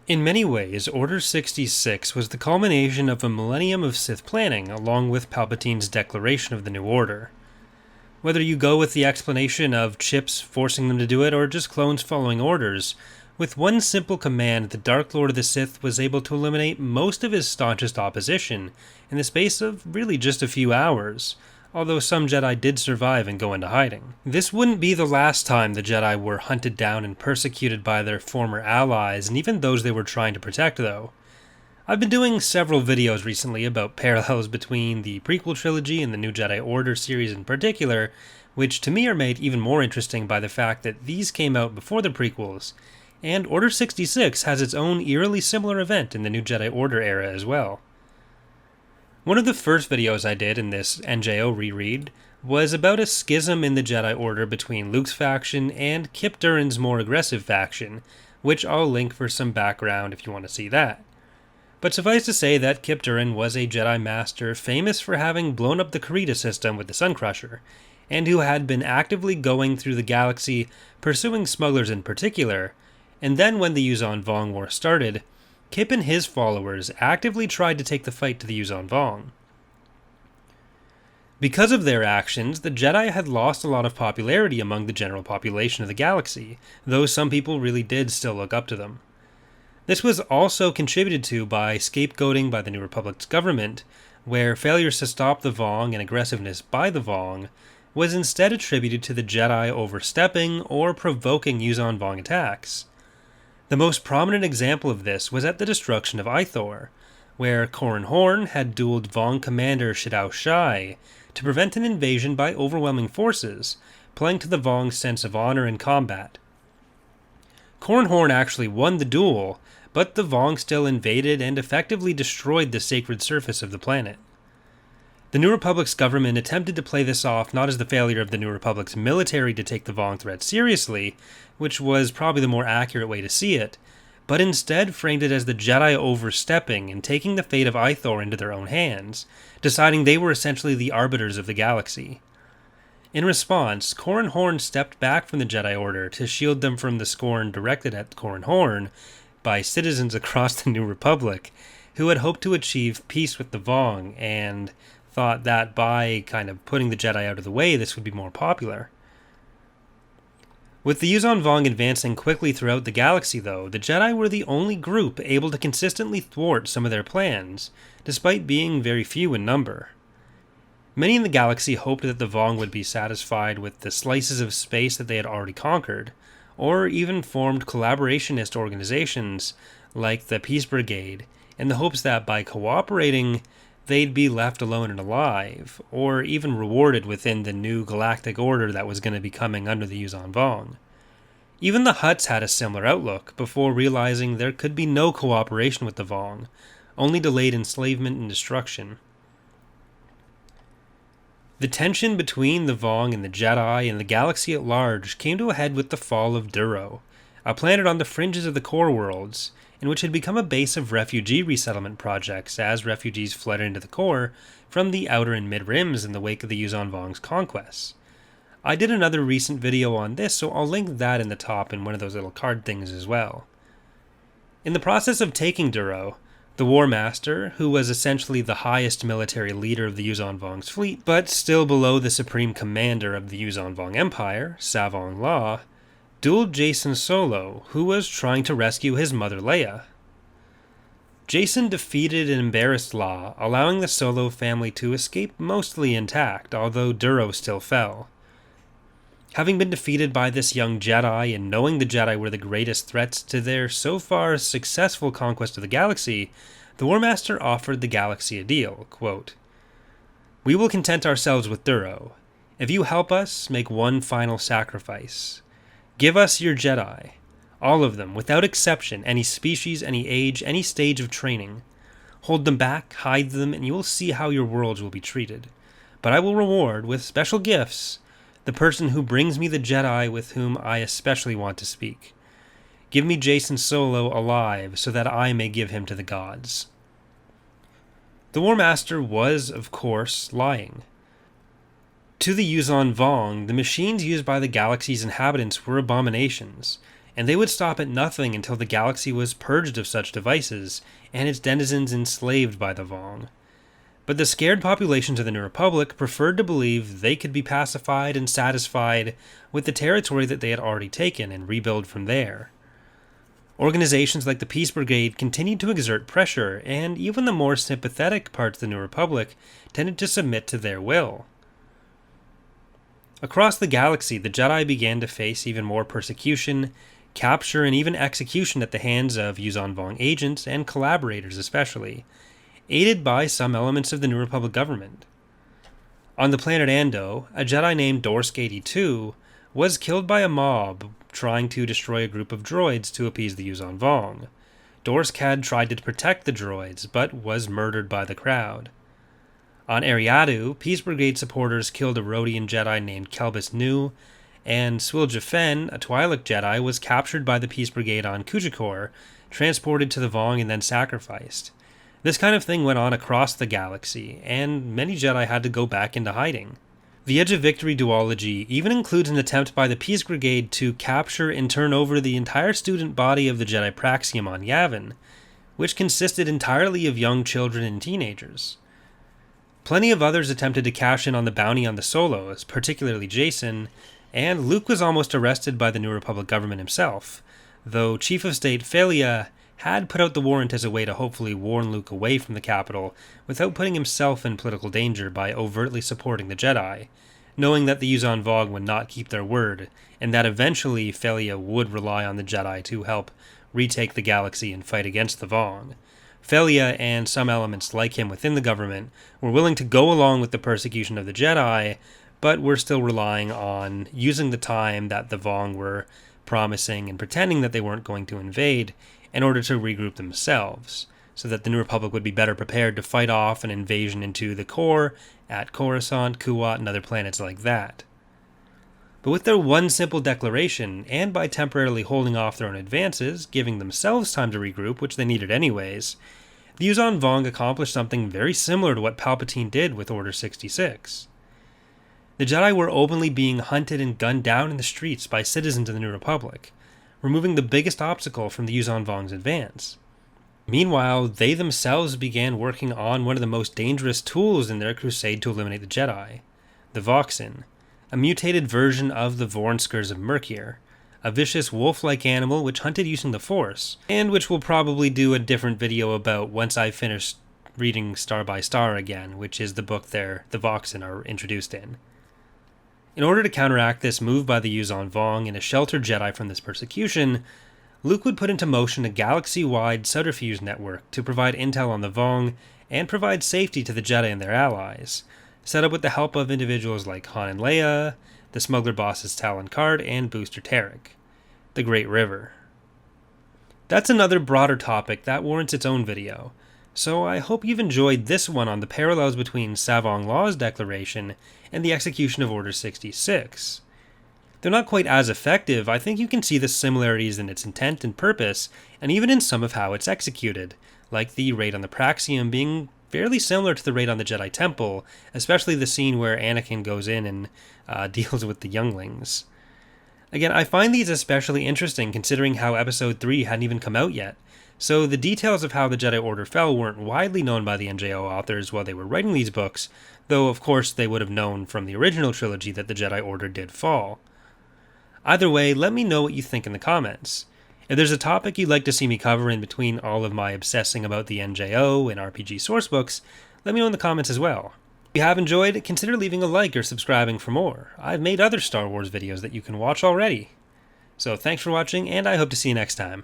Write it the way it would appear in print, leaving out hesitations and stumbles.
In many ways, Order 66 was the culmination of a millennium of Sith planning, along with Palpatine's declaration of the New Order. Whether you go with the explanation of chips forcing them to do it, or just clones following orders, with one simple command, the Dark Lord of the Sith was able to eliminate most of his staunchest opposition in the space of really just a few hours, although some Jedi did survive and go into hiding. This wouldn't be the last time the Jedi were hunted down and persecuted by their former allies, and even those they were trying to protect, though. I've been doing several videos recently about parallels between the prequel trilogy and the New Jedi Order series in particular, which to me are made even more interesting by the fact that these came out before the prequels, and Order 66 has its own eerily similar event in the New Jedi Order era as well. One of the first videos I did in this NJO reread was about a schism in the Jedi Order between Luke's faction and Kyp Durron's more aggressive faction, which I'll link for some background if you want to see that. But suffice to say that Kyp Durron was a Jedi Master famous for having blown up the Karita system with the Sun Crusher, and who had been actively going through the galaxy pursuing smugglers in particular, and then when the Yuuzhan Vong War started, Kyp and his followers actively tried to take the fight to the Yuuzhan Vong. Because of their actions, the Jedi had lost a lot of popularity among the general population of the galaxy, though some people really did still look up to them. This was also contributed to by scapegoating by the New Republic's government, where failures to stop the Vong and aggressiveness by the Vong was instead attributed to the Jedi overstepping or provoking Yuuzhan Vong attacks. The most prominent example of this was at the destruction of Ithor, where Corran Horn had dueled Vong commander Shidao Shai to prevent an invasion by overwhelming forces, playing to the Vong's sense of honor in combat. Corran Horn actually won the duel, but the Vong still invaded and effectively destroyed the sacred surface of the planet. The New Republic's government attempted to play this off not as the failure of the New Republic's military to take the Vong threat seriously, which was probably the more accurate way to see it, but instead framed it as the Jedi overstepping and taking the fate of Ithor into their own hands, deciding they were essentially the arbiters of the galaxy. In response, Corran Horn stepped back from the Jedi Order to shield them from the scorn directed at Corran Horn by citizens across the New Republic, who had hoped to achieve peace with the Vong and thought that by kind of putting the Jedi out of the way, this would be more popular. With the Yuuzhan Vong advancing quickly throughout the galaxy, though, the Jedi were the only group able to consistently thwart some of their plans, despite being very few in number. Many in the galaxy hoped that the Vong would be satisfied with the slices of space that they had already conquered, or even formed collaborationist organizations like the Peace Brigade, in the hopes that by cooperating, they'd be left alone and alive, or even rewarded within the new galactic order that was going to be coming under the Yuuzhan Vong. Even the Hutts had a similar outlook, before realizing there could be no cooperation with the Vong, only delayed enslavement and destruction. The tension between the Vong and the Jedi and the galaxy at large came to a head with the fall of Duro, a planet on the fringes of the core worlds, and which had become a base of refugee resettlement projects as refugees fled into the core from the outer and mid-rims in the wake of the Yuuzhan Vong's conquests. I did another recent video on this, so I'll link that in the top in one of those little card things as well. In the process of taking Duro, the War Master, who was essentially the highest military leader of the Yuuzhan Vong's fleet, but still below the supreme commander of the Yuuzhan Vong Empire, Savon Law, dueled Jacen Solo, who was trying to rescue his mother Leia. Jacen defeated and embarrassed Law, allowing the Solo family to escape mostly intact, although Duro still fell. Having been defeated by this young Jedi and knowing the Jedi were the greatest threats to their so far successful conquest of the galaxy, the War Master offered the galaxy a deal, quote, "We will content ourselves with Duro. If you help us, make one final sacrifice. Give us your Jedi, all of them, without exception, any species, any age, any stage of training. Hold them back, hide them, and you will see how your worlds will be treated. But I will reward, with special gifts, the person who brings me the Jedi with whom I especially want to speak. Give me Jacen Solo alive, so that I may give him to the gods." The War Master was, of course, lying. To the Yuuzhan Vong, the machines used by the galaxy's inhabitants were abominations, and they would stop at nothing until the galaxy was purged of such devices and its denizens enslaved by the Vong. But the scared populations of the New Republic preferred to believe they could be pacified and satisfied with the territory that they had already taken and rebuild from there. Organizations like the Peace Brigade continued to exert pressure, and even the more sympathetic parts of the New Republic tended to submit to their will. Across the galaxy, the Jedi began to face even more persecution, capture, and even execution at the hands of Yuuzhan Vong agents and collaborators especially, aided by some elements of the New Republic government. On the planet Ando, a Jedi named Dorsk 82 was killed by a mob trying to destroy a group of droids to appease the Yuuzhan Vong. Dorsk had tried to protect the droids, but was murdered by the crowd. On Ariadu, Peace Brigade supporters killed a Rodian Jedi named Kelbus Nu, and Swilja Fen, a Twi'lek Jedi, was captured by the Peace Brigade on Kujakor, transported to the Vong, and then sacrificed. This kind of thing went on across the galaxy, and many Jedi had to go back into hiding. The Edge of Victory duology even includes an attempt by the Peace Brigade to capture and turn over the entire student body of the Jedi Praxium on Yavin, which consisted entirely of young children and teenagers. Plenty of others attempted to cash in on the bounty on the Solos, particularly Jacen, and Luke was almost arrested by the New Republic government himself, though Chief of State Felia had put out the warrant as a way to hopefully warn Luke away from the capital without putting himself in political danger by overtly supporting the Jedi, knowing that the Yuuzhan Vong would not keep their word, and that eventually Felia would rely on the Jedi to help retake the galaxy and fight against the Vong. Felia and some elements like him within the government were willing to go along with the persecution of the Jedi, but were still relying on using the time that the Vong were promising and pretending that they weren't going to invade in order to regroup themselves, so that the New Republic would be better prepared to fight off an invasion into the core at Coruscant, Kuat, and other planets like that. But with their one simple declaration, and by temporarily holding off their own advances, giving themselves time to regroup, which they needed anyways, the Yuuzhan Vong accomplished something very similar to what Palpatine did with Order 66. The Jedi were openly being hunted and gunned down in the streets by citizens of the New Republic, removing the biggest obstacle from the Yuuzhan Vong's advance. Meanwhile, they themselves began working on one of the most dangerous tools in their crusade to eliminate the Jedi, the Voxin, a mutated version of the Vornskers of Merkier, a vicious wolf-like animal which hunted using the Force, and which we'll probably do a different video about once I finish reading Star by Star again, which is the book the Voxin are introduced in. In order to counteract this move by the Yuuzhan Vong and to shelter Jedi from this persecution, Luke would put into motion a galaxy-wide subterfuge network to provide intel on the Vong and provide safety to the Jedi and their allies, set up with the help of individuals like Han and Leia, the smuggler bosses Talon Karrde, and Booster Tarek, the Great River. That's another broader topic that warrants its own video, so I hope you've enjoyed this one on the parallels between Savong Law's declaration and the execution of Order 66. Though not quite as effective, I think you can see the similarities in its intent and purpose, and even in some of how it's executed, like the raid on the Praxium being fairly similar to the raid on the Jedi Temple, especially the scene where Anakin goes in and deals with the younglings. Again, I find these especially interesting considering how Episode 3 hadn't even come out yet, so the details of how the Jedi Order fell weren't widely known by the NJO authors while they were writing these books, though of course they would have known from the original trilogy that the Jedi Order did fall. Either way, let me know what you think in the comments. If there's a topic you'd like to see me cover in between all of my obsessing about the NJO and RPG sourcebooks, let me know in the comments as well. If you have enjoyed, consider leaving a like or subscribing for more. I've made other Star Wars videos that you can watch already. So thanks for watching, and I hope to see you next time.